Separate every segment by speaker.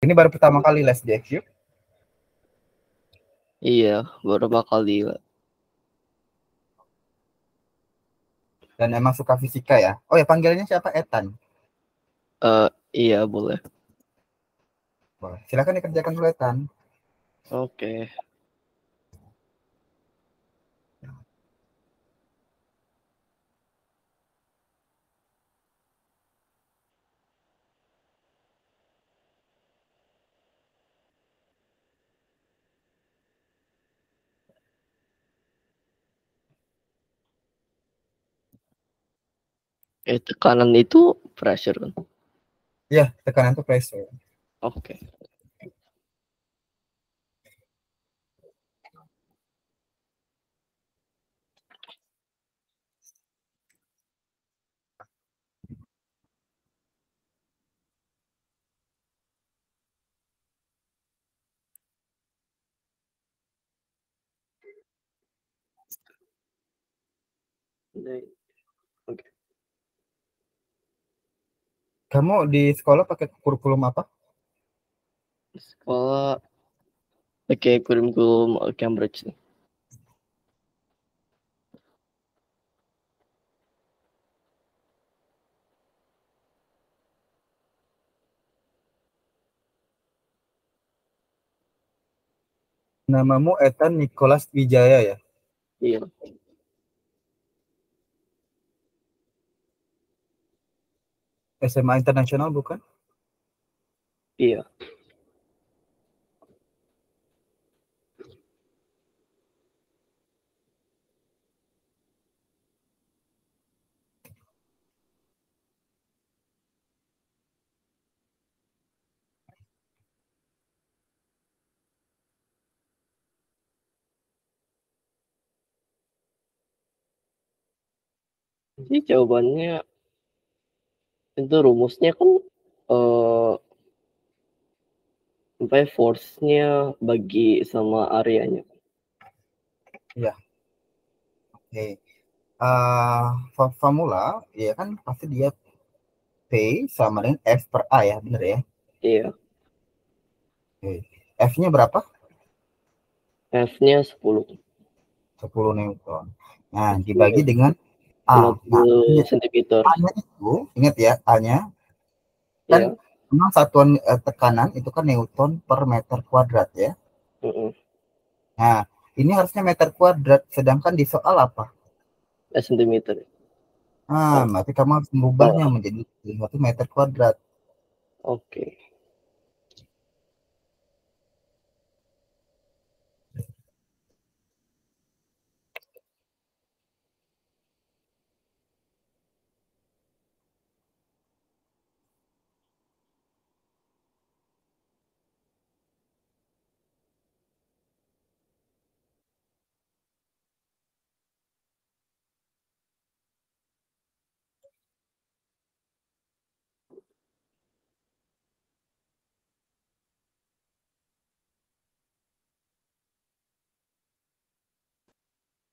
Speaker 1: Ini baru pertama kali les di FQ?
Speaker 2: Iya, beberapa kali lah.
Speaker 1: Dan emang suka fisika ya? Oh ya, panggilannya siapa? Ethan.
Speaker 2: Iya, boleh.
Speaker 1: Boleh. Silakan dikerjakan dulu, Ethan.
Speaker 2: Oke. Tekanan itu pressure kan?
Speaker 1: Ya, tekanan itu pressure.
Speaker 2: Oke. Oke.
Speaker 1: Kamu di sekolah pakai kurikulum apa?
Speaker 2: Sekolah pakai kurikulum Cambridge nih.
Speaker 1: Namamu Ethan Nicholas Wijaya ya?
Speaker 2: Iya.
Speaker 1: SMA Internasional bukan?
Speaker 2: Iya. Jadi jawabannya itu rumusnya kan sampai force-nya bagi sama areanya.
Speaker 1: Iya. Oke. Formula, ya kan pasti dia P sama dengan F per A ya, bener ya?
Speaker 2: Iya.
Speaker 1: Oke. F-nya berapa?
Speaker 2: F-nya 10.
Speaker 1: 10 Newton. Nah, dibagi
Speaker 2: Itu
Speaker 1: dengan A. Nah,
Speaker 2: 50 cm.
Speaker 1: A-nya itu, ingat ya, A-nya kan
Speaker 2: Iya.
Speaker 1: memang satuan tekanan itu kan Newton per meter kuadrat ya.
Speaker 2: Mm-mm.
Speaker 1: Nah, ini harusnya meter kuadrat, sedangkan di soal apa?
Speaker 2: Cm.
Speaker 1: Nah,
Speaker 2: Oh,
Speaker 1: berarti kamu harus merubahnya
Speaker 2: oh,
Speaker 1: menjadi 1 meter kuadrat.
Speaker 2: oke.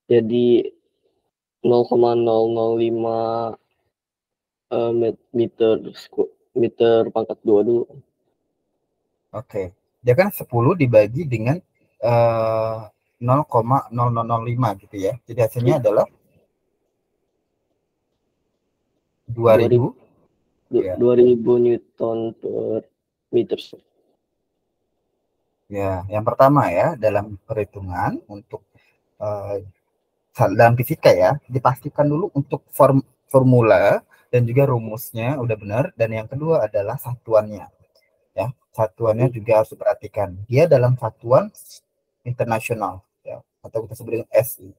Speaker 2: Jadi 0,005 meter meter pangkat 2 dulu.
Speaker 1: Oke. Dia kan 10 dibagi dengan 0,0005 gitu ya. Jadi hasilnya adalah
Speaker 2: 2000
Speaker 1: 2000 ya.
Speaker 2: 2000 Newton per meter.
Speaker 1: Ya, yang pertama ya dalam perhitungan untuk eh, dalam fisika ya, dipastikan dulu untuk formula dan juga rumusnya udah benar, dan yang kedua adalah satuannya ya. Satuannya juga harus diperhatikan. Dia dalam satuan internasional ya, atau kita sebut dengan SI.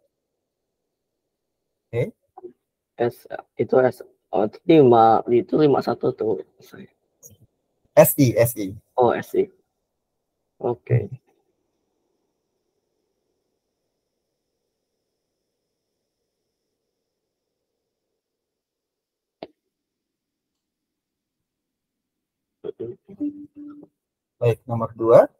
Speaker 1: Oke.
Speaker 2: S itu S, oh, itu 5 itu 51 tuh saya.
Speaker 1: SI.
Speaker 2: Oh, SI. Oke.
Speaker 1: Baik, nomor dua.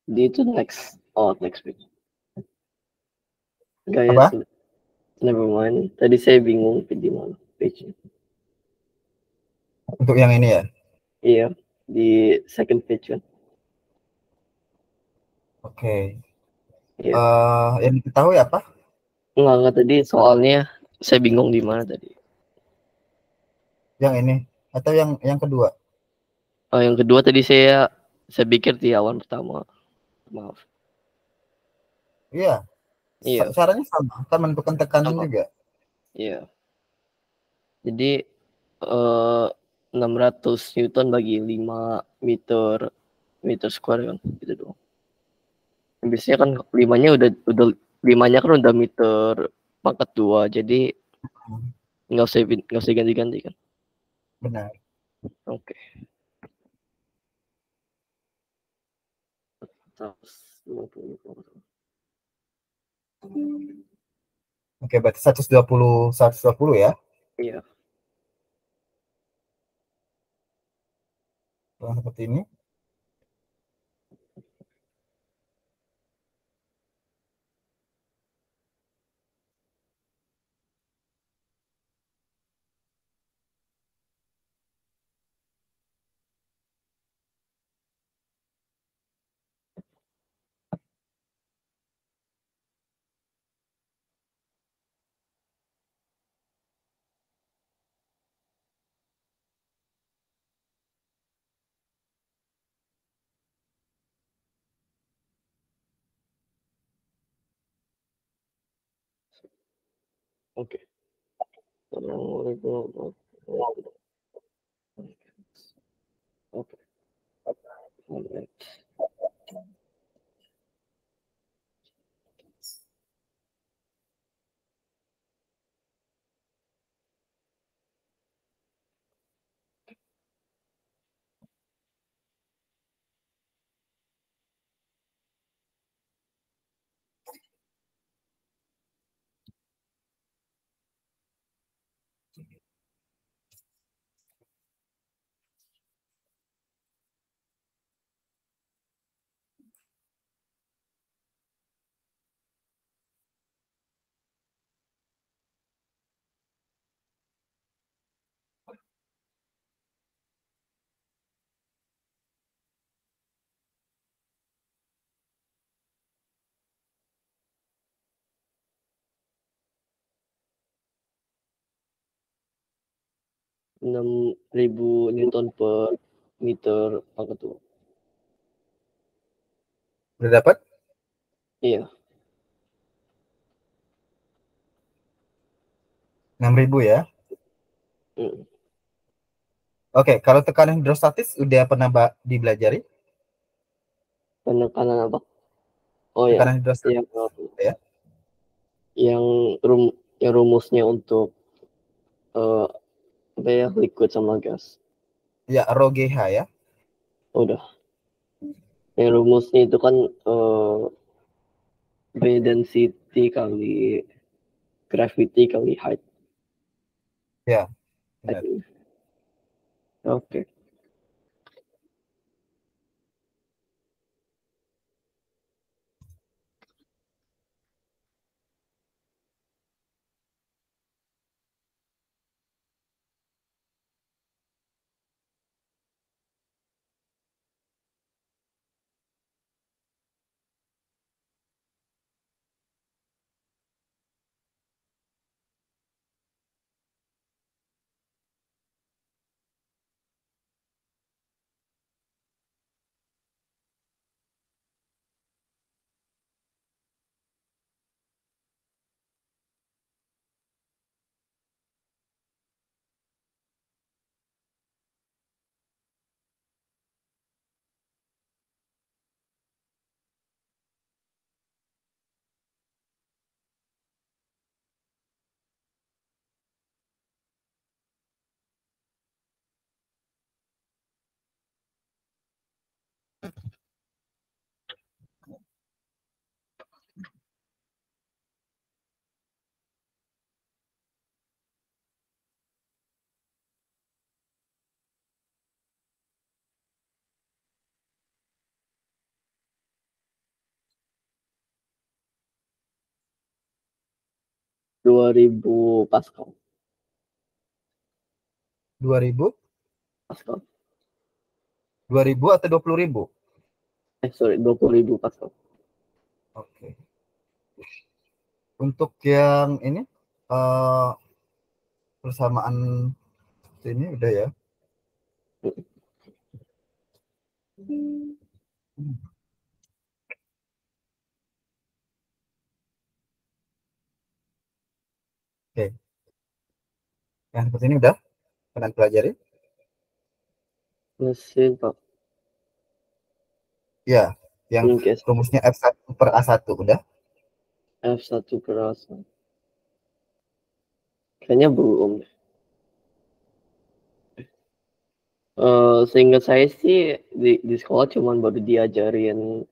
Speaker 2: Di itu next week. Guys,
Speaker 1: Apa?
Speaker 2: never mind. Tadi saya bingung di mana page-nya.
Speaker 1: Untuk yang ini ya?
Speaker 2: Iya, di second page kan.
Speaker 1: Oke.
Speaker 2: Iya.
Speaker 1: Yang diketahui apa?
Speaker 2: Enggak tadi soalnya saya bingung di mana tadi.
Speaker 1: Yang ini atau yang kedua?
Speaker 2: Yang kedua tadi saya pikir di awan pertama. Maaf.
Speaker 1: Iya,
Speaker 2: Iya,
Speaker 1: caranya sama, kan menentukan tekanan
Speaker 2: sama.
Speaker 1: juga.
Speaker 2: Iya. Jadi 600 Newton bagi 5 meter meter square kan gitu dong. Biasanya kan limanya kan udah meter pangkat 2, jadi
Speaker 1: Hmm,
Speaker 2: nggak usah ganti-ganti kan.
Speaker 1: benar.
Speaker 2: Oke. 120.
Speaker 1: Oke, berarti 120 ya.
Speaker 2: Iya.
Speaker 1: Seperti ini.
Speaker 2: Oke. Oke. Enam ribu Newton per meter pangkat 2.
Speaker 1: Udah dapat?
Speaker 2: Iya.
Speaker 1: 6.000 ya.
Speaker 2: Hmm.
Speaker 1: Oke, kalau tekanan hidrostatis udah pernah dibelajari?
Speaker 2: Penekanan apa? Oh ya,
Speaker 1: Tekanan hidrostatis
Speaker 2: yang
Speaker 1: ya.
Speaker 2: yang rum yang rumusnya untuk eh apa ya, liquid sama gas.
Speaker 1: Ya, rho GH ya.
Speaker 2: Udah. Yang rumusnya itu kan B density kali gravity kali height.
Speaker 1: Ya, benar.
Speaker 2: Oke. 2000 Pascal.
Speaker 1: 2000,
Speaker 2: Pascal.
Speaker 1: 2000 atau 20.000?
Speaker 2: Sorry, 20.000 Pascal.
Speaker 1: Oke. Untuk yang ini persamaan ini udah ya. Oke. Yang seperti ini udah kalian pelajari?
Speaker 2: Mesin Pak.
Speaker 1: Ya, yang
Speaker 2: Yes.
Speaker 1: rumusnya F1 per A1 udah?
Speaker 2: F1 per A1. Kayaknya belum. Seingat saya sih di sekolah cuman baru diajarin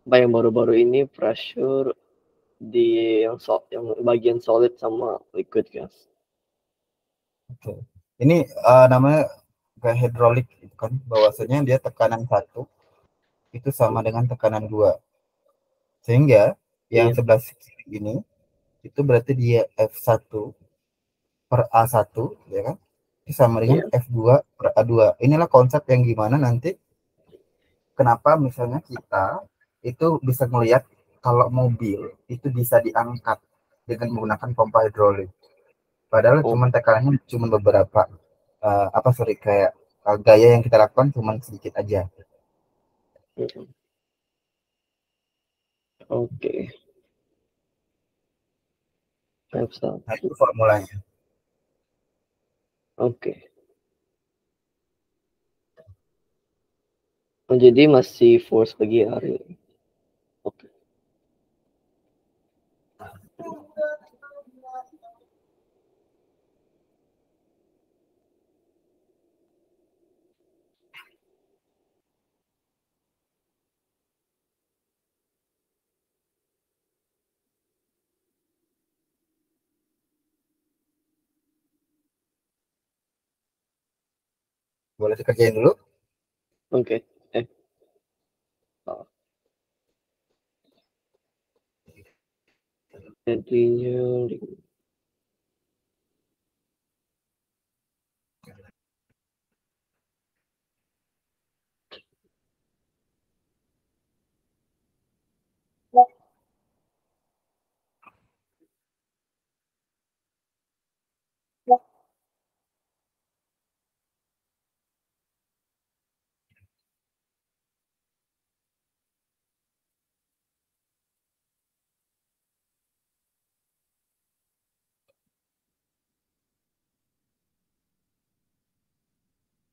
Speaker 2: apa yang baru-baru ini pressure di yang bagian solid sama liquid gas.
Speaker 1: Oke. Ini namanya kayak hidrolik gitu kan, bahwasanya dia tekanan 1 itu sama dengan tekanan 2. Sehingga yang
Speaker 2: Iya,
Speaker 1: sebelah sini ini itu berarti dia F1 per A1 ya kan? Itu sama dengan
Speaker 2: iya.
Speaker 1: F2 per A2. Inilah konsep yang gimana nanti kenapa misalnya kita itu bisa melihat kalau mobil itu bisa diangkat dengan menggunakan pompa hidrolik. Padahal
Speaker 2: Oh,
Speaker 1: cuma tekanannya cuma beberapa apa sorry kayak gaya yang kita lakukan cuma sedikit aja.
Speaker 2: mm. Oke.
Speaker 1: Nah,
Speaker 2: F1.
Speaker 1: itu formulanya.
Speaker 2: Oke. Oh, jadi masih force pagi hari. Oke.
Speaker 1: Boleh dikerjain dulu.
Speaker 2: Oke. Oh. Jadinya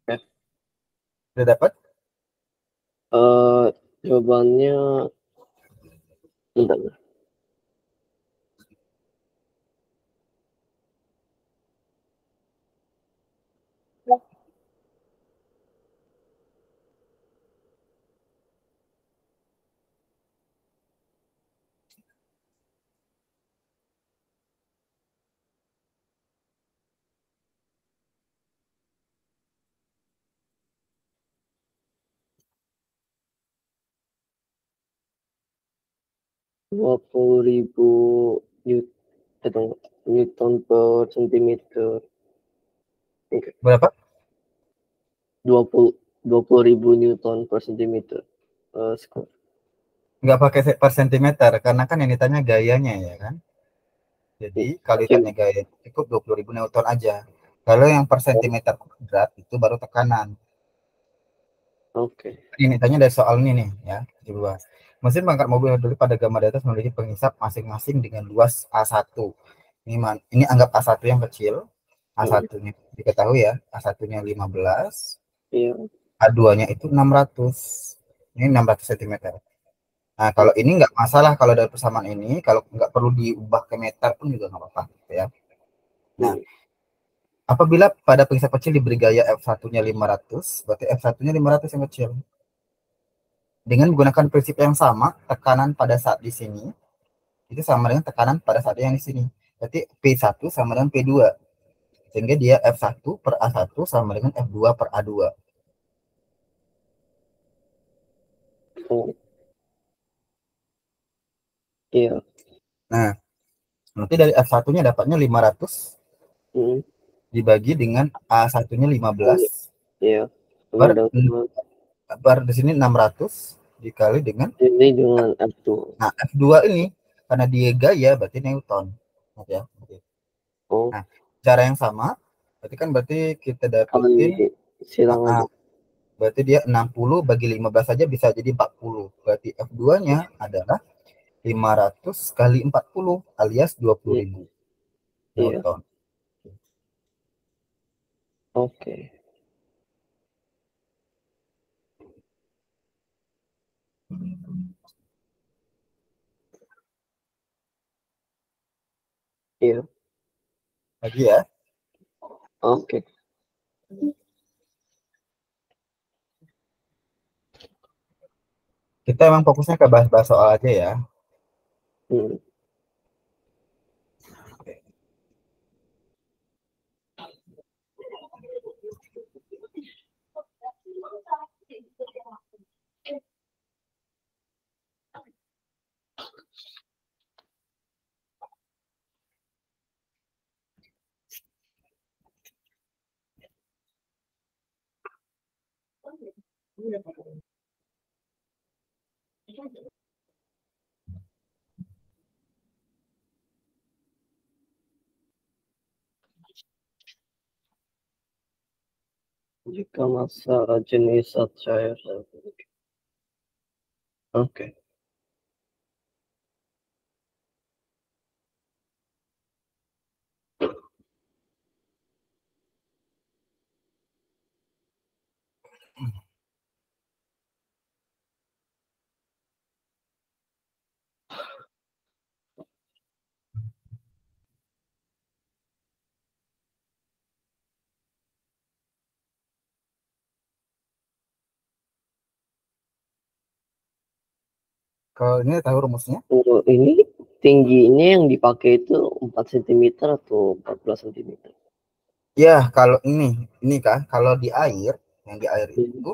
Speaker 2: F.
Speaker 1: Udah dapat?
Speaker 2: Jawabannya bentar. 20.000 Newton per sentimeter. Oke.
Speaker 1: Berapa?
Speaker 2: 20.000 Newton per sentimeter. Square.
Speaker 1: Nggak pakai per sentimeter karena kan yang ditanya gayanya ya kan. Jadi kalau ditanya gaya cukup 20.000 Newton aja. Kalau yang per sentimeter kuadrat itu baru tekanan.
Speaker 2: Oke.
Speaker 1: Ini tanya dari soal ini nih ya, luas. Mesin pengangkat mobil hidrolik pada gambar di atas memiliki pengisap masing-masing dengan luas A1. Ini anggap A1 yang kecil, A1-nya diketahui ya, A1-nya 15,
Speaker 2: Iya.
Speaker 1: A2-nya itu 600. Ini 600 cm. Nah, kalau ini nggak masalah kalau dari persamaan ini, kalau nggak perlu diubah ke meter pun juga nggak apa-apa gitu ya. Nah, apabila pada pengisap kecil diberi gaya F1-nya 500, berarti F1-nya 500 yang kecil. Dengan menggunakan prinsip yang sama, tekanan pada saat di sini itu sama dengan tekanan pada saat yang di sini. Berarti P1 sama dengan P2. Sehingga dia F1 per A1 sama dengan F2 per A2.
Speaker 2: Oh, iya.
Speaker 1: Nah, Nanti dari F1-nya dapatnya 500
Speaker 2: Hmm.
Speaker 1: dibagi dengan A1-nya 15
Speaker 2: Iya.
Speaker 1: per,
Speaker 2: Ada
Speaker 1: per di sini 600 dikali dengan
Speaker 2: ini dengan F2.
Speaker 1: nah F2 ini karena dia gaya berarti Newton. Ya.
Speaker 2: Oh,
Speaker 1: Nah, cara yang sama berarti kita dapetin
Speaker 2: kali silang aja.
Speaker 1: berarti dia 60 bagi 15 saja bisa jadi 40. Berarti F2-nya adalah 500 kali 40 alias 20.000
Speaker 2: Iya.
Speaker 1: Newton.
Speaker 2: Oke. Iya.
Speaker 1: Lagi ya.
Speaker 2: Oke.
Speaker 1: Kita emang fokusnya ke bahas-bahas soal aja ya.
Speaker 2: Hmm. Jika massa jenis zat cair. Oke.
Speaker 1: Kalau ini tahu rumusnya?
Speaker 2: Oh, ini tingginya yang dipakai itu 4 cm atau 14 cm?
Speaker 1: Ya, kalau ini kah? Kalau di air, yang di air itu,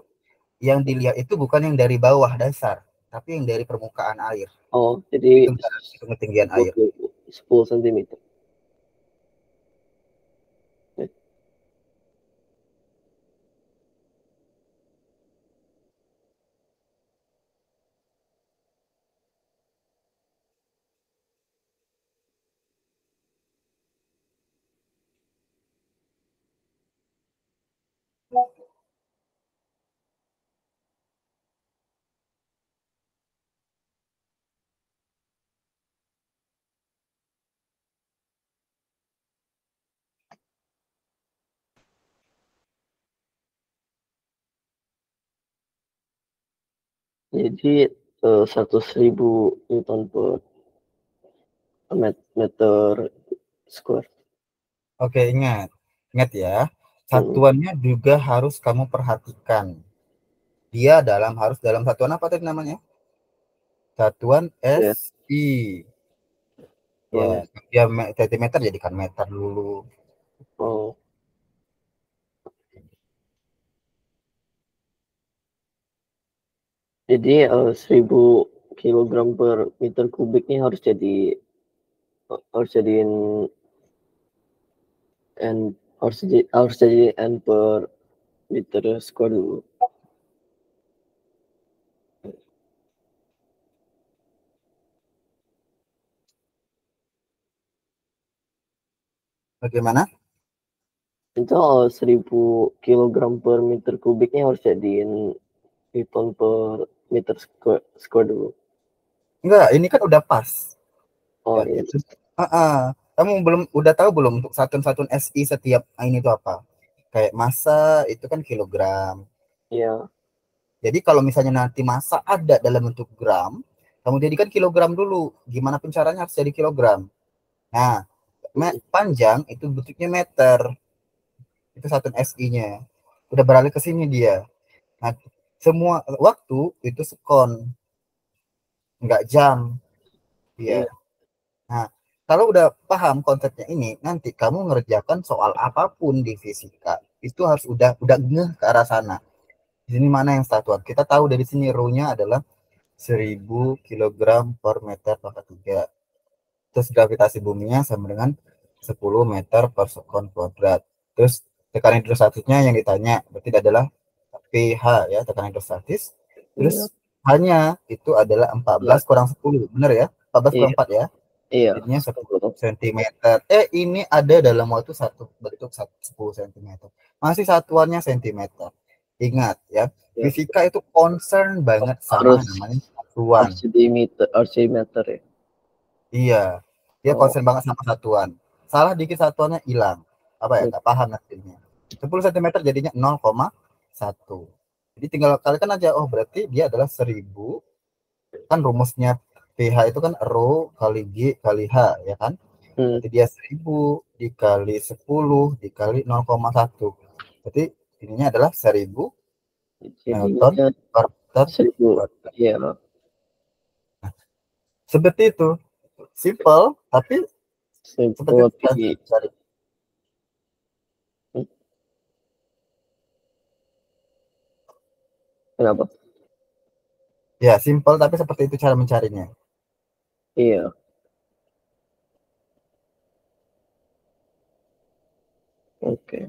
Speaker 1: yang dilihat itu bukan yang dari bawah dasar, tapi yang dari permukaan air.
Speaker 2: Oh, jadi
Speaker 1: Itu ketinggian air.
Speaker 2: 10 cm. Jadi 100.000 Newton per meter square.
Speaker 1: Oke, ingat ya.
Speaker 2: Hmm.
Speaker 1: Satuannya juga harus kamu perhatikan. Dia harus dalam satuan apa tadi namanya? Satuan
Speaker 2: Ya.
Speaker 1: SI. Ya,
Speaker 2: Oh,
Speaker 1: dia centimeter jadikan meter dulu.
Speaker 2: oh. Jadi 1000 kilogram per meter kubiknya harus jadiin n harus jadi n per meter square dulu.
Speaker 1: Bagaimana?
Speaker 2: Itu 1000 kilogram per meter kubiknya harus jadiin Newton per meter square dulu.
Speaker 1: Enggak, ini kan udah pas.
Speaker 2: Oh
Speaker 1: Ya,
Speaker 2: iya.
Speaker 1: itu. Kamu udah tahu belum untuk satuan-satuan SI setiap ini itu apa? Kayak massa itu kan kilogram.
Speaker 2: Iya.
Speaker 1: Jadi kalau misalnya nanti massa ada dalam bentuk gram, kamu jadikan kilogram dulu. Gimana pun caranya harus jadi kilogram. Nah, panjang itu bentuknya meter. Itu satuan SI-nya. Udah beralih ke sini dia. Nah, semua waktu itu sekon, nggak jam. Iya.
Speaker 2: Iya.
Speaker 1: Nah, kalau udah paham konsepnya ini, nanti kamu ngerjakan soal apapun di fisika, itu harus udah ngeh ke arah sana. Di sini mana yang satuan? Kita tahu dari sini rho-nya adalah 1000 kilogram per meter pangkat 3. Terus gravitasi buminya sama dengan 10 meter per sekon kuadrat. Terus tekanan hidrostatiknya yang ditanya berarti adalah pH ya, tekanan hidrostatis.
Speaker 2: Iya.
Speaker 1: Terus hanya itu adalah 14 kurang 10, benar ya? 14 kurang
Speaker 2: Iya.
Speaker 1: 4 ya.
Speaker 2: Iya.
Speaker 1: Jadinya 10
Speaker 2: 10.
Speaker 1: cm. Ini ada dalam waktu satu bentuk 10 cm. Masih satuannya cm. Ingat ya,
Speaker 2: Ya.
Speaker 1: fisika itu concern banget sama
Speaker 2: Harus
Speaker 1: namanya satuan.
Speaker 2: arsimeter ya.
Speaker 1: Iya, dia
Speaker 2: Oh.
Speaker 1: concern banget sama satuan. Salah dikit satuannya hilang. Apa ya? Gak paham nantinya. 10 cm jadinya 0,1. Jadi tinggal kalikan aja. Oh, berarti dia adalah 1000. Kan rumusnya pH itu kan rho kali G kali H, ya kan? Berarti dia 1000 dikali 10 dikali 0,1. Berarti ininya adalah 1000 Newton
Speaker 2: Jadinya
Speaker 1: per meter
Speaker 2: 1000.
Speaker 1: kuadrat.
Speaker 2: Iya.
Speaker 1: Seperti itu. Simple, tapi seperti itu kan
Speaker 2: Seperti
Speaker 1: cari.
Speaker 2: kenapa?
Speaker 1: Ya, simple tapi seperti itu cara mencarinya.
Speaker 2: Iya. Oke.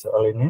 Speaker 1: Soal ini.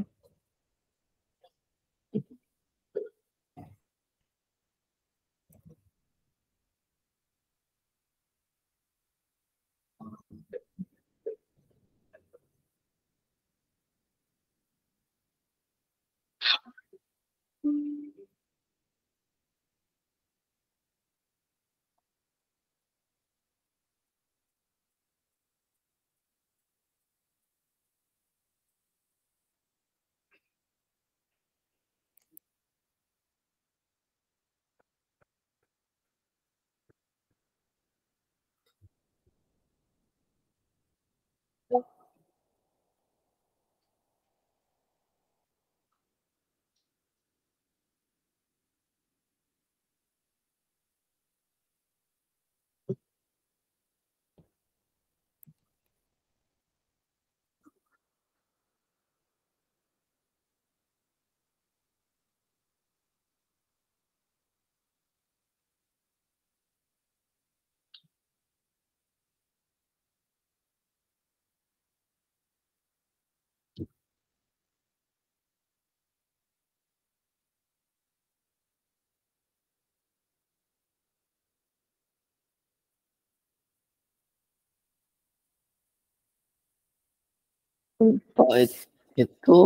Speaker 2: Void itu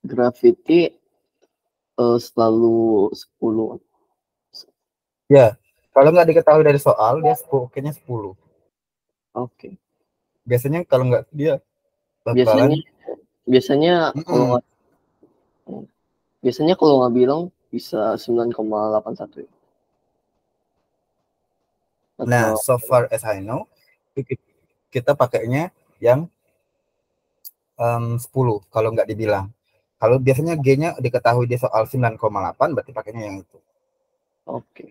Speaker 2: gravity selalu 10.
Speaker 1: Ya, kalau nggak diketahui dari soal, dia 10, kayaknya 10.
Speaker 2: Oke.
Speaker 1: Biasanya kalau nggak dia
Speaker 2: Biasanya
Speaker 1: bakalan
Speaker 2: biasanya kalau nggak biasanya kalau nggak bilang bisa 9,81 ya.
Speaker 1: Nah,
Speaker 2: Atau
Speaker 1: so far as I know, kita pakainya yang 10 kalau nggak dibilang. Kalau biasanya G-nya diketahui di soal 9,8, berarti pakainya yang itu.
Speaker 2: oke.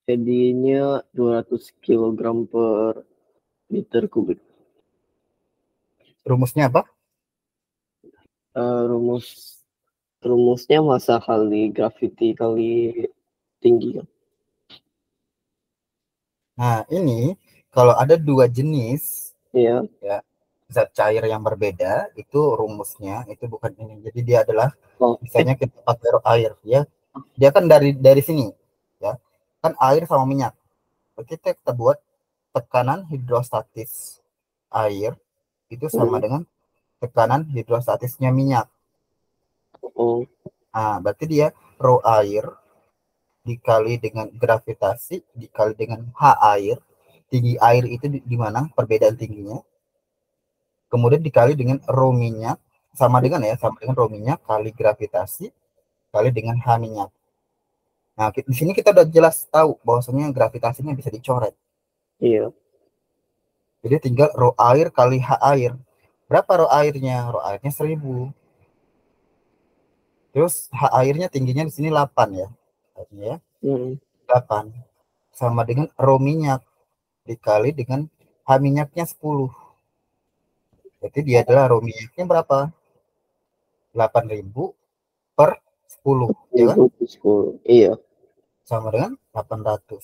Speaker 2: Jadinya 200 kilogram per meter kubik.
Speaker 1: Rumusnya apa?
Speaker 2: Rumusnya massa kali gravity kali tinggi kan.
Speaker 1: Nah, ini kalau ada dua jenis,
Speaker 2: Iya.
Speaker 1: ya, zat cair yang berbeda, itu rumusnya itu bukan ini. Jadi dia adalah
Speaker 2: Oh,
Speaker 1: misalnya kita pakai air ya. Dia kan dari sini ya. Kan air sama minyak. Kita buat tekanan hidrostatis air itu sama
Speaker 2: mm,
Speaker 1: dengan tekanan hidrostatisnya minyak.
Speaker 2: oh,
Speaker 1: Nah, berarti dia rho air dikali dengan gravitasi dikali dengan H air. Tinggi air itu di mana perbedaan tingginya. Kemudian dikali dengan rho minyak sama dengan rho minyak kali gravitasi kali dengan H minyak. Nah, di sini kita udah jelas tahu bahwasanya gravitasinya bisa dicoret.
Speaker 2: iya,
Speaker 1: Jadi tinggal rho air kali H air. Berapa rho airnya? Rho airnya 1000. Terus H airnya tingginya di sini 8 ya. Artinya ya,
Speaker 2: mm,
Speaker 1: 8 sama dengan rho minyak dikali dengan H minyaknya 10. Jadi dia adalah rho minyaknya berapa? 8.000 per 10 ya kan?
Speaker 2: 1010, iya,
Speaker 1: Sama dengan 800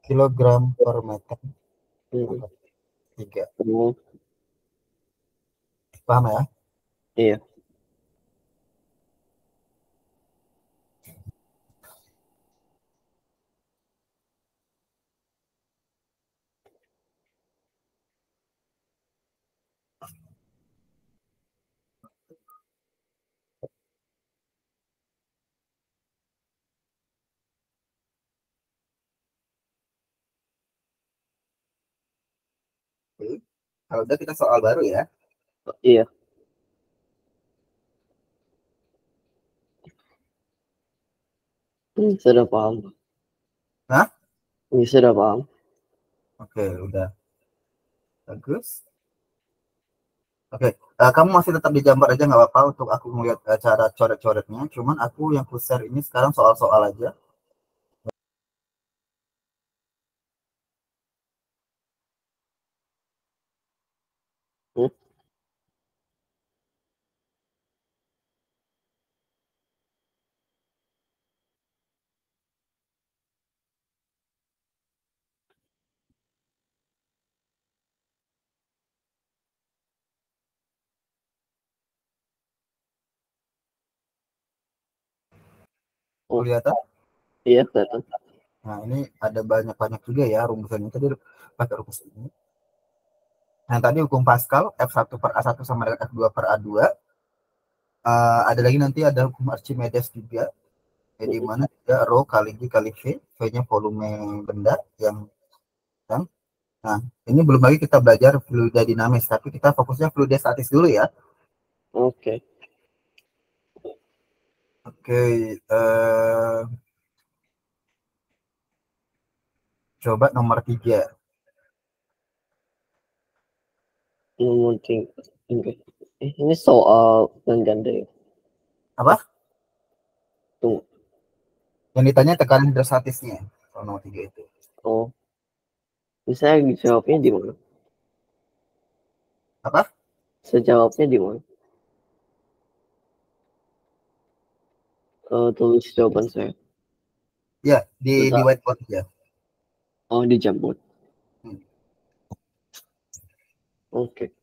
Speaker 1: kilogram per meter
Speaker 2: mm,
Speaker 1: pangkat 3.
Speaker 2: oh,
Speaker 1: Paham ya?
Speaker 2: iya,
Speaker 1: Oke. Kalau udah kita soal baru ya.
Speaker 2: iya, sudah paham,
Speaker 1: Nah,
Speaker 2: ini sudah paham.
Speaker 1: oke, udah bagus. Oke, kamu masih tetap di gambar aja nggak apa-apa untuk aku melihat cara coret-coretnya. Cuman aku yang ku share ini sekarang soal-soal aja.
Speaker 2: Hmm? Oh,
Speaker 1: Kelihatan?
Speaker 2: iya, kelihatan.
Speaker 1: Nah, ini ada banyak-banyak juga ya rumusannya. Tadi pakai rumus ini. Nah, tadi hukum Pascal F1 per A1 sama dengan F2 per A2. Ada lagi nanti ada hukum Archimedes juga. Jadi
Speaker 2: Mm,
Speaker 1: mana juga rho kali G kali V. V-nya volume benda yang kan. Nah, ini belum lagi kita belajar fluida dinamis, tapi kita fokusnya fluida statis dulu ya.
Speaker 2: oke,
Speaker 1: Oke, coba nomor 3.
Speaker 2: mungkin, oke. Ini soal dan ganda ya.
Speaker 1: Apa?
Speaker 2: Tunggu.
Speaker 1: Yang ditanya tekanan hidrostatisnya. Soal nomor 3 itu.
Speaker 2: Oh, bisa jawabnya di mana?
Speaker 1: Apa?
Speaker 2: Sejawabnya di mana? Tulis jawaban saya.
Speaker 1: Ya, di
Speaker 2: Bisa.
Speaker 1: whiteboard ya.
Speaker 2: Oh, di Jamboard.
Speaker 1: Hmm.
Speaker 2: Oke.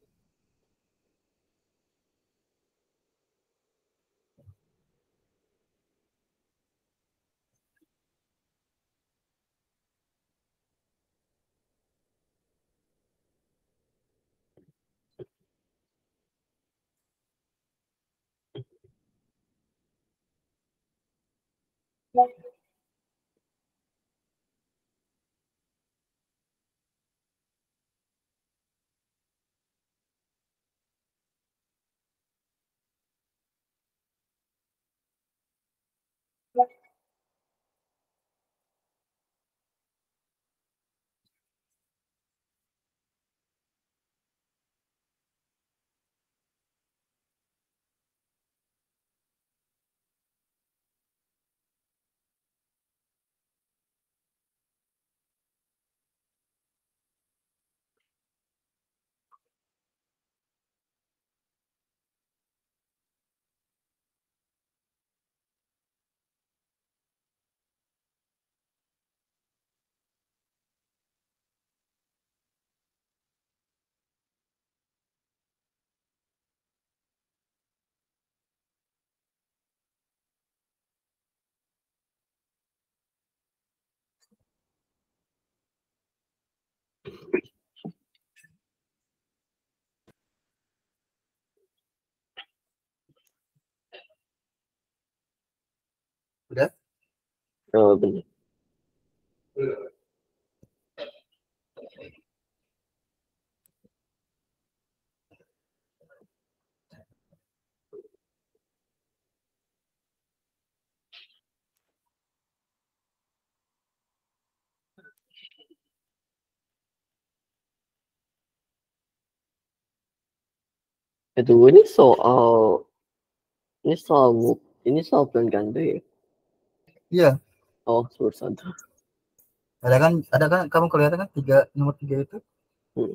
Speaker 2: benar. Itu ini soal ini soal plan ganda ya.
Speaker 1: Iya,
Speaker 2: Oh, satu.
Speaker 1: ada kan kamu kelihatan kan nomor tiga itu.
Speaker 2: Hmm.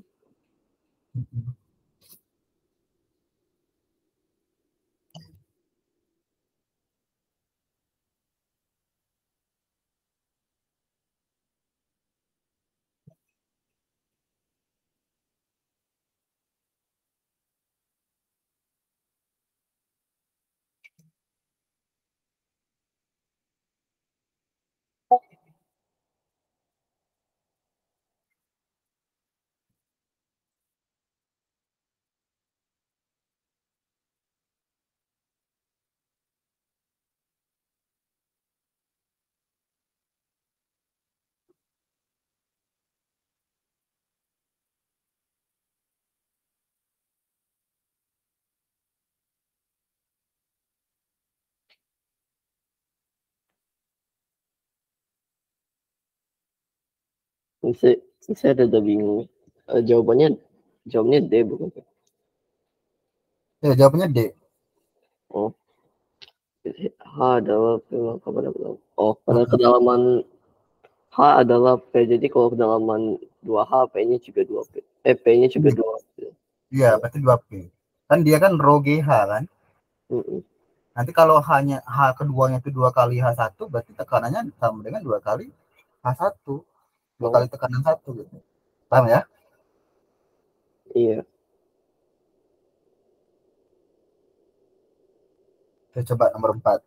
Speaker 2: Saya ada bingung. Jawabannya D bukan?
Speaker 1: Ya, jawabannya D.
Speaker 2: Oh, H adalah P maka pada oh pada kedalaman H adalah P, jadi kalau kedalaman 2H P-nya juga 2P. P-nya juga 2.
Speaker 1: Iya, berarti 2P. Kan dia kan rho GH kan.
Speaker 2: Mm-mm.
Speaker 1: Nanti kalau hanya H keduanya itu 2 kali H1, berarti tekanannya sama dengan 2 kali H1. Dua
Speaker 2: Oh,
Speaker 1: kali tekanan satu gitu. Paham ya?
Speaker 2: iya.
Speaker 1: Kita coba nomor 4.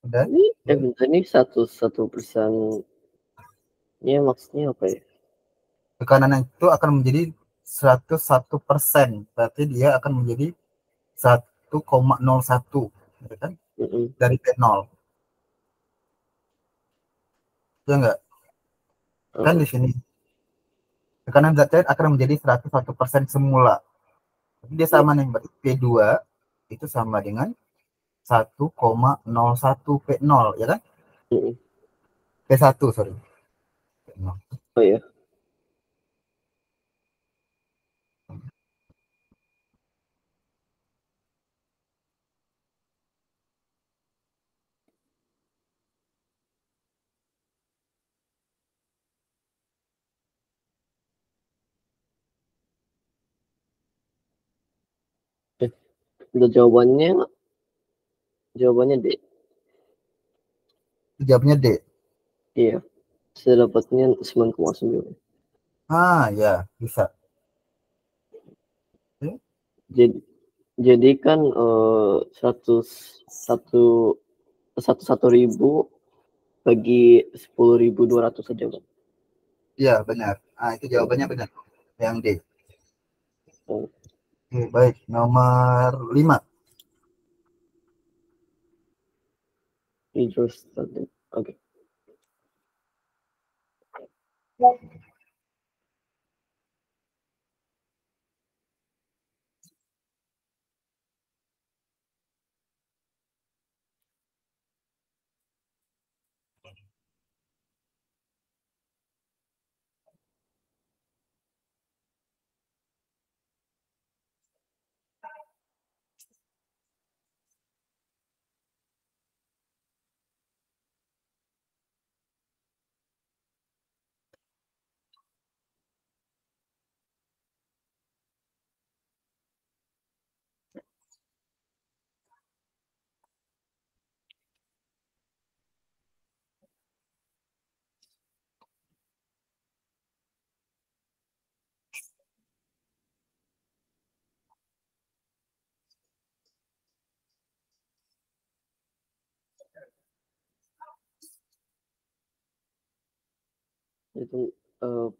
Speaker 1: Udah?
Speaker 2: Bentar, ini satu persen. Ini maksudnya apa ya?
Speaker 1: Tekanan itu akan menjadi 101%. Berarti dia akan menjadi 1,01, gitu kan?
Speaker 2: Mm-mm.
Speaker 1: Dari T0. Ya enggak? Kan
Speaker 2: Uh,
Speaker 1: di sini tekanan zat cair akan menjadi 101% semula. Jadi dia
Speaker 2: iya.
Speaker 1: sama nih, berarti P2 itu sama dengan 1,01 P0, ya kan?
Speaker 2: Mm-mm.
Speaker 1: P1, sorry. P0.
Speaker 2: Oh ya. Untuk jawabannya D.
Speaker 1: Jawabnya D.
Speaker 2: Iya. Saya dapatnya 9,9.
Speaker 1: Ya, bisa.
Speaker 2: Jadi kan satu satu ribu bagi 10.200 saja kan.
Speaker 1: Iya, benar. Itu jawabannya benar. Yang D.
Speaker 2: Oh,
Speaker 1: Oke, baik. Nomor 5.
Speaker 2: interesting. Oke. Itu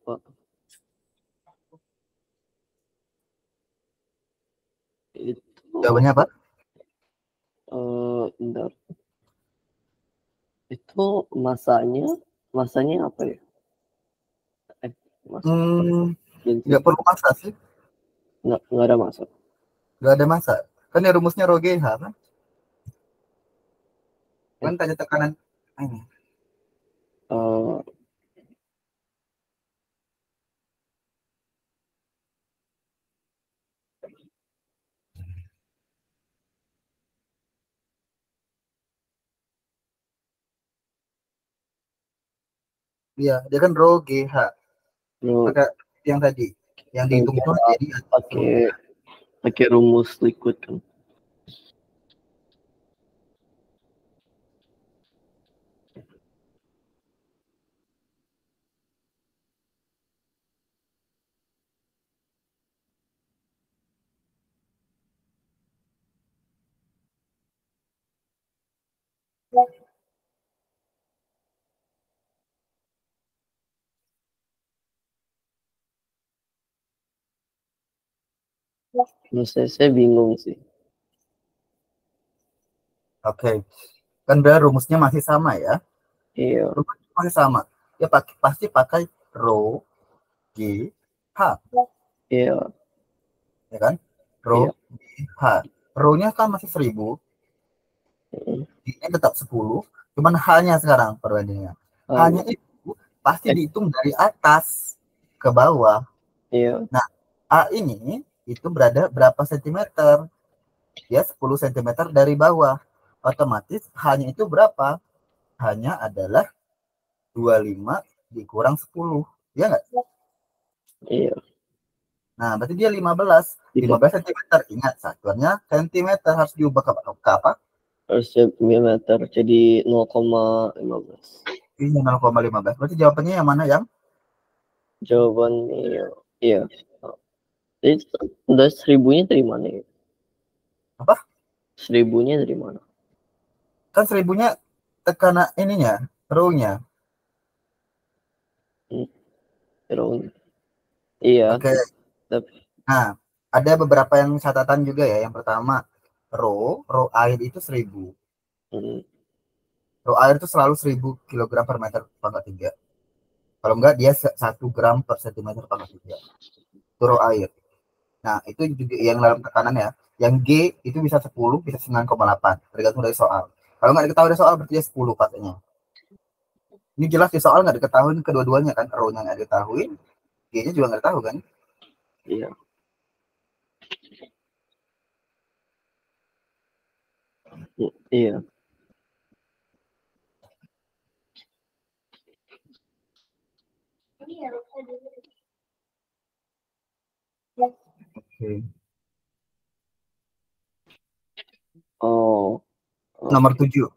Speaker 2: Pak, itu
Speaker 1: Jawabannya apa?
Speaker 2: bentar. Itu masanya apa ya? Masa
Speaker 1: Hmm, nggak
Speaker 2: density
Speaker 1: perlu masa sih.
Speaker 2: nggak ada masa.
Speaker 1: Nggak ada masa. Kan ya rumusnya rho GH kan?
Speaker 2: Eh,
Speaker 1: Kan tanya tekanan. Ini.
Speaker 2: eh,
Speaker 1: Iya, dia kan rho GH.
Speaker 2: Bro,
Speaker 1: Maka yang tadi. Yang dihitung itu
Speaker 2: kita
Speaker 1: jadi rho
Speaker 2: pakai
Speaker 1: GH.
Speaker 2: pakai rumus liquid kan. Nah, saya bingung sih.
Speaker 1: Oke. Kan berarti rumusnya masih sama ya.
Speaker 2: Iya,
Speaker 1: Rumusnya masih sama. Ya pasti pakai rho GH.
Speaker 2: iya,
Speaker 1: Ya kan? Rho
Speaker 2: iya.
Speaker 1: GH. Rho-nya kan masih 1000.
Speaker 2: Mm.
Speaker 1: G-nya tetap 10. Cuman H-nya sekarang perbandingannya. H-nya
Speaker 2: Hanya,
Speaker 1: itu pasti
Speaker 2: eh,
Speaker 1: dihitung dari atas ke bawah.
Speaker 2: iya,
Speaker 1: Nah, A ini itu berada berapa sentimeter? Ya 10 sentimeter dari bawah. Otomatis hanya itu berapa? Hanya adalah 25 dikurang 10. Ya nggak?
Speaker 2: iya.
Speaker 1: Nah, berarti dia 15.
Speaker 2: Tidak
Speaker 1: 15 sentimeter. Ingat, satuannya sentimeter harus diubah ke apa?
Speaker 2: harusnya milimeter jadi 0,15.
Speaker 1: Ini 0,15. Berarti jawabannya yang mana yang?
Speaker 2: Jawabannya iya. Jadi udah seribunya dari mana ya?
Speaker 1: Apa?
Speaker 2: Seribunya dari mana?
Speaker 1: Kan 1000-nya tekanan ininya, rho-nya.
Speaker 2: Hmm, round. Iya,
Speaker 1: Oke.
Speaker 2: tapi
Speaker 1: Nah, ada beberapa yang catatan juga ya. Yang pertama, rho air itu 1000.
Speaker 2: hmm,
Speaker 1: Rho air itu selalu 1000 kilogram per meter pangkat 3. Kalau enggak, dia 1 gram per sentimeter pangkat 3. Itu rho air. Nah, itu juga yang dalam tekanan ya. Yang G itu bisa 10, bisa 9,8. Tergantung dari soal. Kalau nggak diketahui dari soal, berarti dia 10 katanya. Ini jelas di soal nggak diketahui kedua-duanya kan. Rho-nya nggak diketahui, G-nya juga nggak tahu kan.
Speaker 2: iya. Iya.
Speaker 1: Oke. nomor
Speaker 2: Oke.
Speaker 1: 7.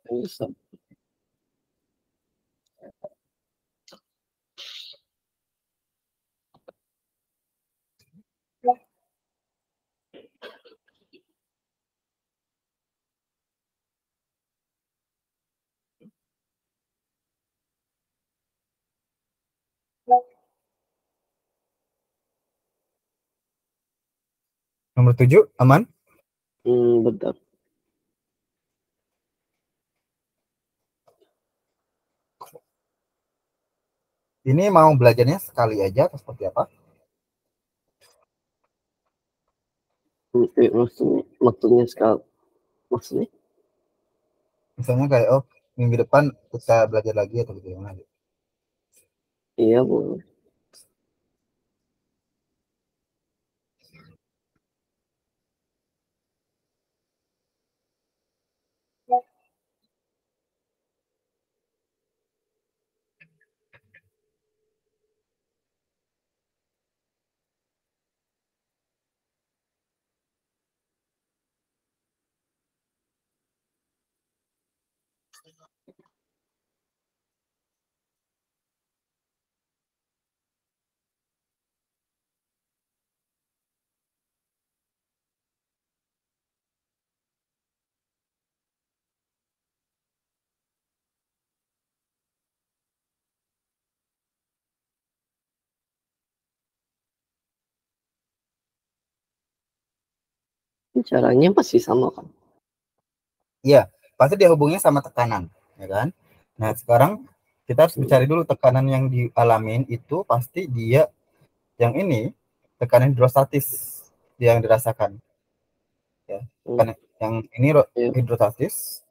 Speaker 2: Bisa.
Speaker 1: Nomor 7 aman.
Speaker 2: Bentar.
Speaker 1: Ini mau belajarnya sekali aja atau seperti apa?
Speaker 2: Maksudnya sekarang. Maksudnya?
Speaker 1: Misalnya kayak oh minggu depan kita belajar lagi atau gitu gimana gitu.
Speaker 2: Iya, boleh. Caranya pasti sama kan?
Speaker 1: Iya, pasti dihubungnya sama tekanan, ya kan? Nah, sekarang kita harus mencari dulu tekanan yang dialamin itu pasti dia yang ini tekanan hidrostatis dia yang dirasakan, ya.
Speaker 2: Hmm.
Speaker 1: Tekanan yang ini
Speaker 2: Iya.
Speaker 1: hidrostatis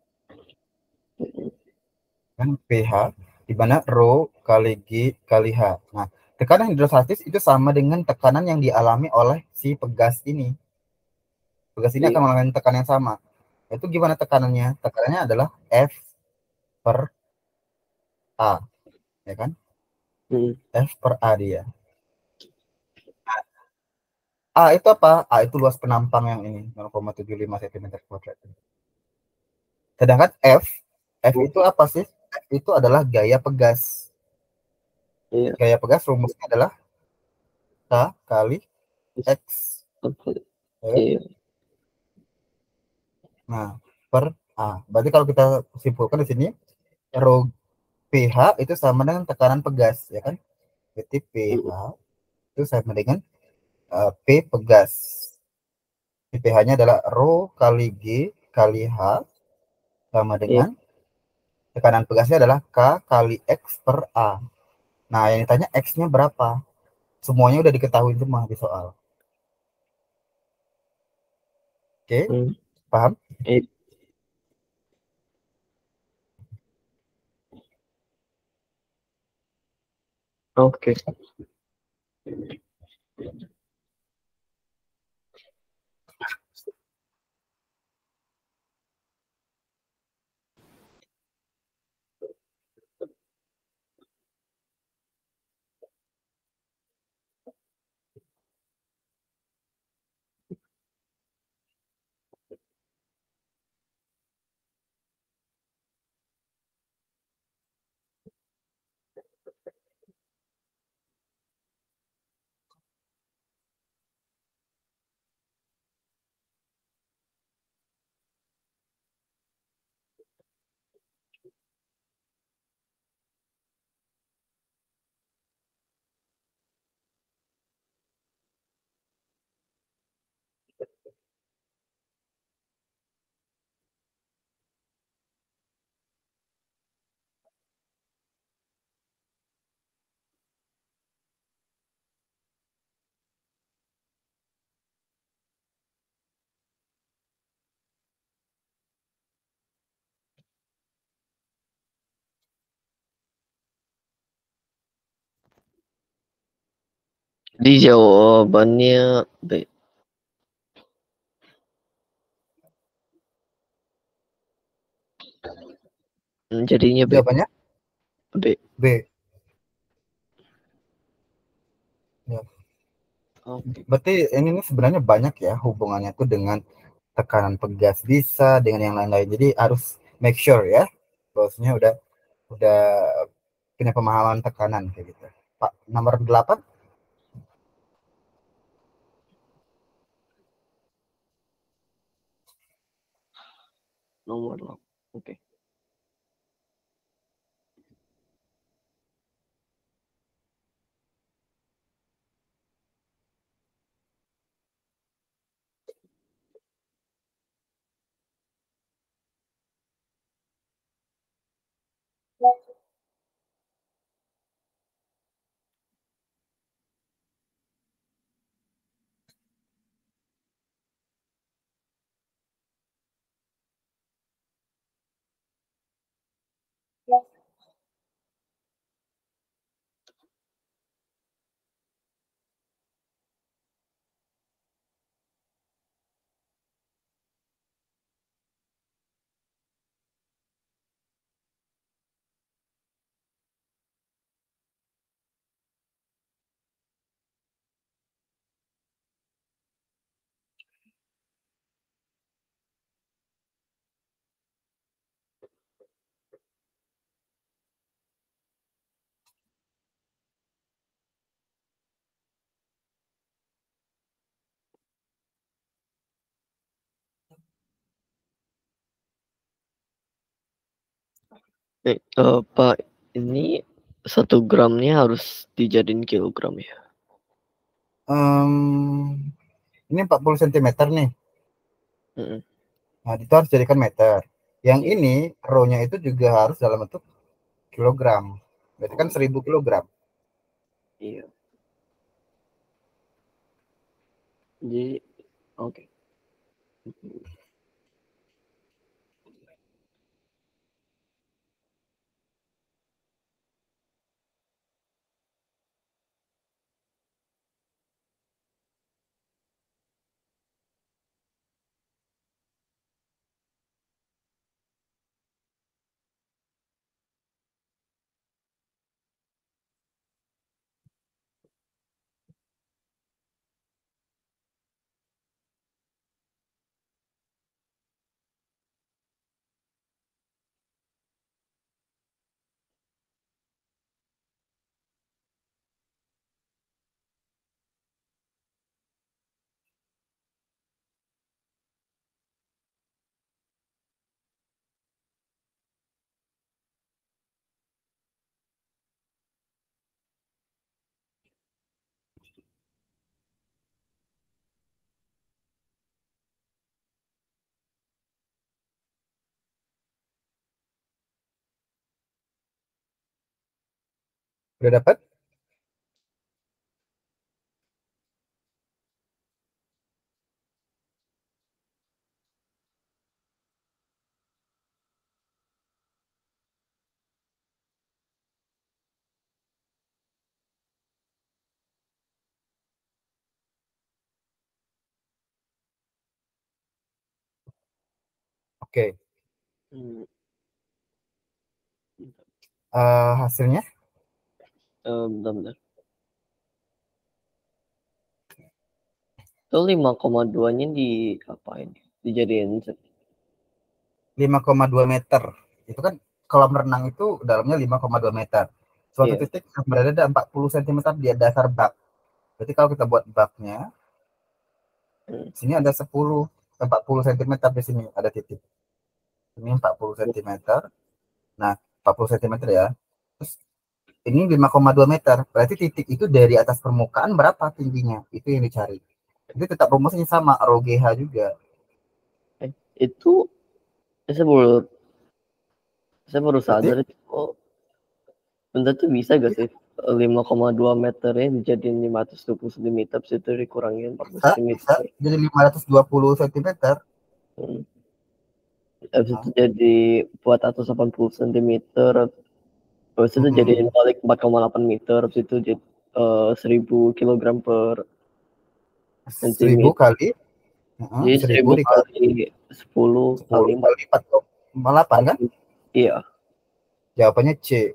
Speaker 1: kan pH di mana rho kali G kali H. Nah, tekanan hidrostatis itu sama dengan tekanan yang dialami oleh si pegas ini. Pegas ini akan
Speaker 2: Iya.
Speaker 1: mengalami tekanan yang sama. Itu gimana tekanannya? Tekanannya adalah F per A, ya kan?
Speaker 2: Hmm.
Speaker 1: F per A dia. A itu apa? A itu luas penampang yang ini 0,75 cm kuadrat. Sedangkan F
Speaker 2: Oh,
Speaker 1: itu apa sih? F itu adalah gaya pegas.
Speaker 2: iya.
Speaker 1: Gaya pegas rumusnya adalah K kali X.
Speaker 2: Oke.
Speaker 1: Ya kan?
Speaker 2: Iya.
Speaker 1: Nah, per A. Berarti kalau kita simpulkan di sini, rho pH itu sama dengan tekanan pegas, ya kan? Berarti pH
Speaker 2: Hmm.
Speaker 1: itu sama dengan P pegas. pH-nya adalah rho kali G kali H sama
Speaker 2: Iya.
Speaker 1: dengan tekanan pegasnya adalah K kali X per A. Nah, yang ditanya X-nya berapa? Semuanya udah diketahui semua di soal. Oke,
Speaker 2: Hmm.
Speaker 1: paham?
Speaker 2: Iya. Oke. Jadi jawabannya B. Jadinya B.
Speaker 1: Jawabannya
Speaker 2: B.
Speaker 1: B. Ya.
Speaker 2: Oke.
Speaker 1: Berarti ini sebenarnya banyak ya hubungannya tuh dengan tekanan pegas bisa dengan yang lain-lain. Jadi harus make sure ya, bosnya udah punya pemahaman tekanan kayak gitu. Pak, nomor 8.
Speaker 2: Nomor 8. Oke. Pak, ini 1 gramnya harus dijadiin kilogram ya?
Speaker 1: Ini 40 cm nih.
Speaker 2: Mm-mm.
Speaker 1: Nah, itu harus jadikan meter. Yang
Speaker 2: Iya.
Speaker 1: ini row-nya itu juga harus dalam bentuk kilogram. Berarti kan
Speaker 2: Oh,
Speaker 1: 1000 kilogram.
Speaker 2: iya. Jadi, oke.
Speaker 1: Udah dapat? Oke.
Speaker 2: Hmm,
Speaker 1: Hasilnya
Speaker 2: bentar. Itu 5,2-nya diapain? Dijadiin
Speaker 1: 5,2 meter. Itu kan kolam renang itu dalamnya 5,2 meter. Suatu
Speaker 2: iya.
Speaker 1: titik yang berada di 40 cm di dasar bak. Berarti kalau kita buat baknya,
Speaker 2: Hmm.
Speaker 1: sini ada 40 cm di sini ada titik. Ini 40 cm. Nah, 40 cm ya. Terus ini 5,2 meter. Berarti titik itu dari atas permukaan berapa tingginya? Itu yang dicari. Itu tetap rumusnya sama, rho GH juga.
Speaker 2: Itu saya baru
Speaker 1: Berarti
Speaker 2: sadar itu. Oh, bentar tuh bisa gak sih 5,2 meternya dijadiin 520 cm, habis itu dikurangin 40
Speaker 1: bisa
Speaker 2: cm.
Speaker 1: jadi 520 cm.
Speaker 2: Hmm. Habis itu
Speaker 1: Nah,
Speaker 2: jadi 480 cm, habis itu
Speaker 1: mm-mm.
Speaker 2: jadiin balik 4,8 meter, habis itu jadi 1000 kilogram per
Speaker 1: 1000
Speaker 2: sentimeter.
Speaker 1: kali,
Speaker 2: Jadi
Speaker 1: 1000
Speaker 2: 1000
Speaker 1: dikali
Speaker 2: kali 10
Speaker 1: 10
Speaker 2: kali
Speaker 1: kali 4,8 kan?
Speaker 2: Iya.
Speaker 1: Jawabannya C.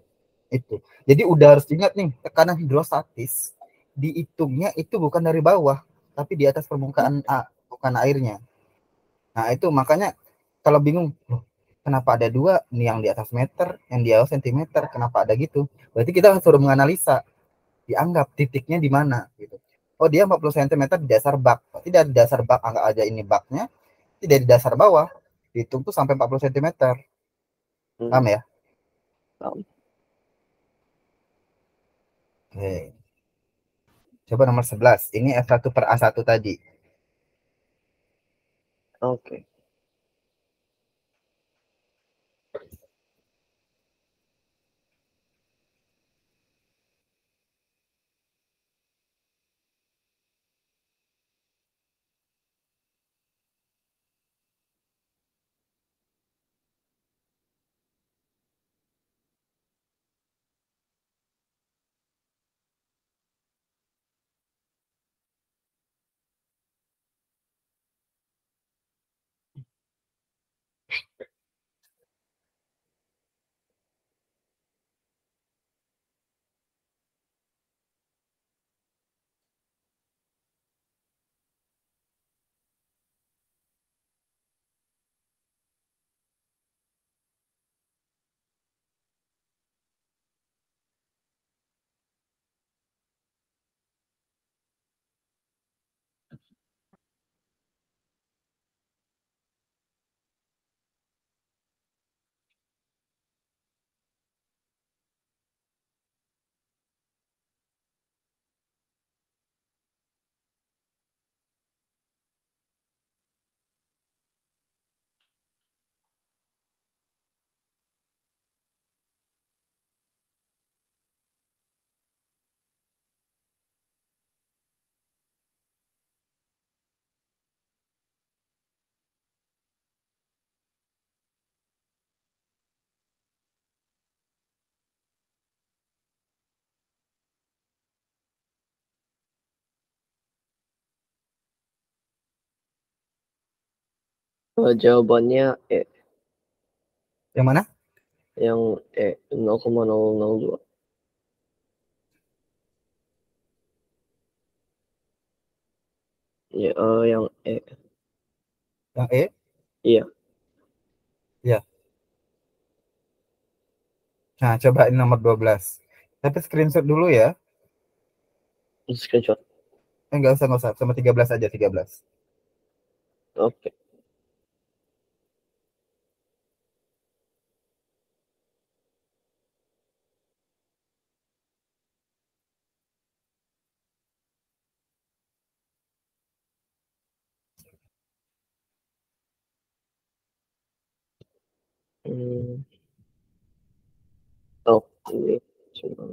Speaker 1: Itu. Jadi udah harus ingat nih, tekanan hidrostatis dihitungnya itu bukan dari bawah, tapi di atas permukaan bukan airnya. Nah, itu makanya kalau bingung, kenapa ada dua, nih yang di atas meter, yang di bawah sentimeter, kenapa ada gitu? Berarti kita suruh menganalisa, dianggap titiknya di mana gitu. Oh, dia 40 cm di dasar bak. Berarti dari dasar bak anggap aja ini baknya, tidak di dasar bawah. Dihitung tuh sampai 40 cm. Paham ya?
Speaker 2: Paham.
Speaker 1: Oke. Coba nomor 11. Ini F1 per A1 tadi.
Speaker 2: Oke. Jawabannya E.
Speaker 1: Yang mana?
Speaker 2: Yang E 0,002. Ya, yang E.
Speaker 1: Yang E?
Speaker 2: Iya.
Speaker 1: Ya. Nah, coba ini nomor 12. Tapi screenshot dulu ya.
Speaker 2: Screenshot.
Speaker 1: Enggak usah. Sama 13 aja, 13.
Speaker 2: Oke. Hmm. Oh, ini cuma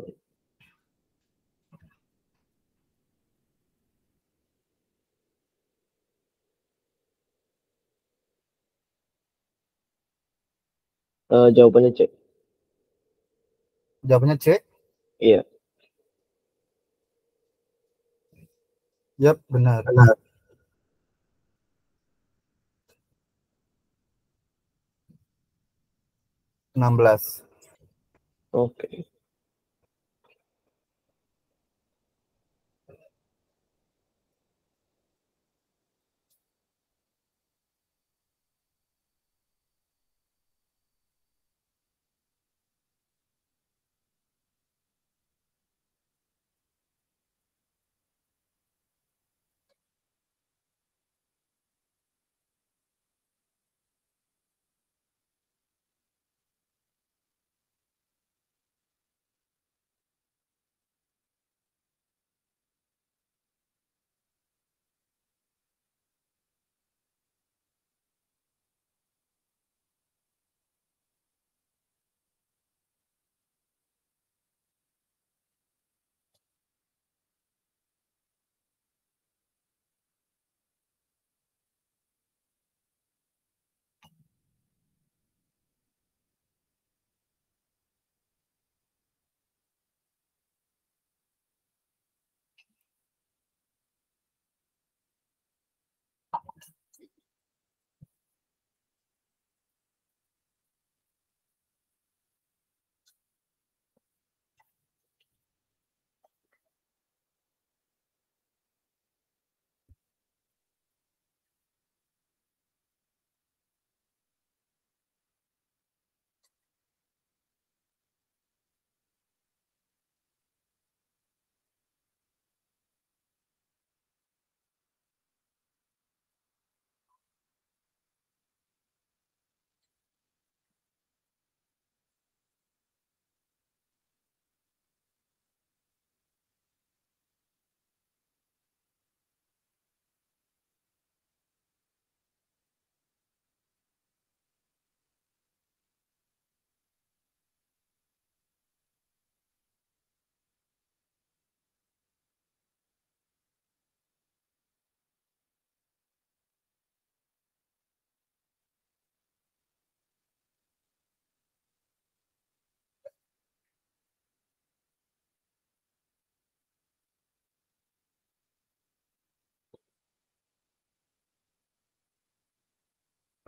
Speaker 2: jawabannya C.
Speaker 1: Jawabannya C.
Speaker 2: Iya.
Speaker 1: Yap, benar.
Speaker 2: Benar.
Speaker 1: 16.
Speaker 2: Oke.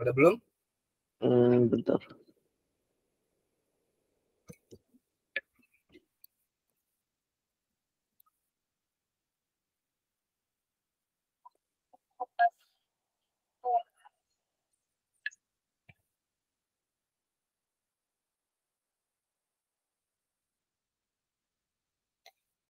Speaker 1: Udah belum?
Speaker 2: Bentar.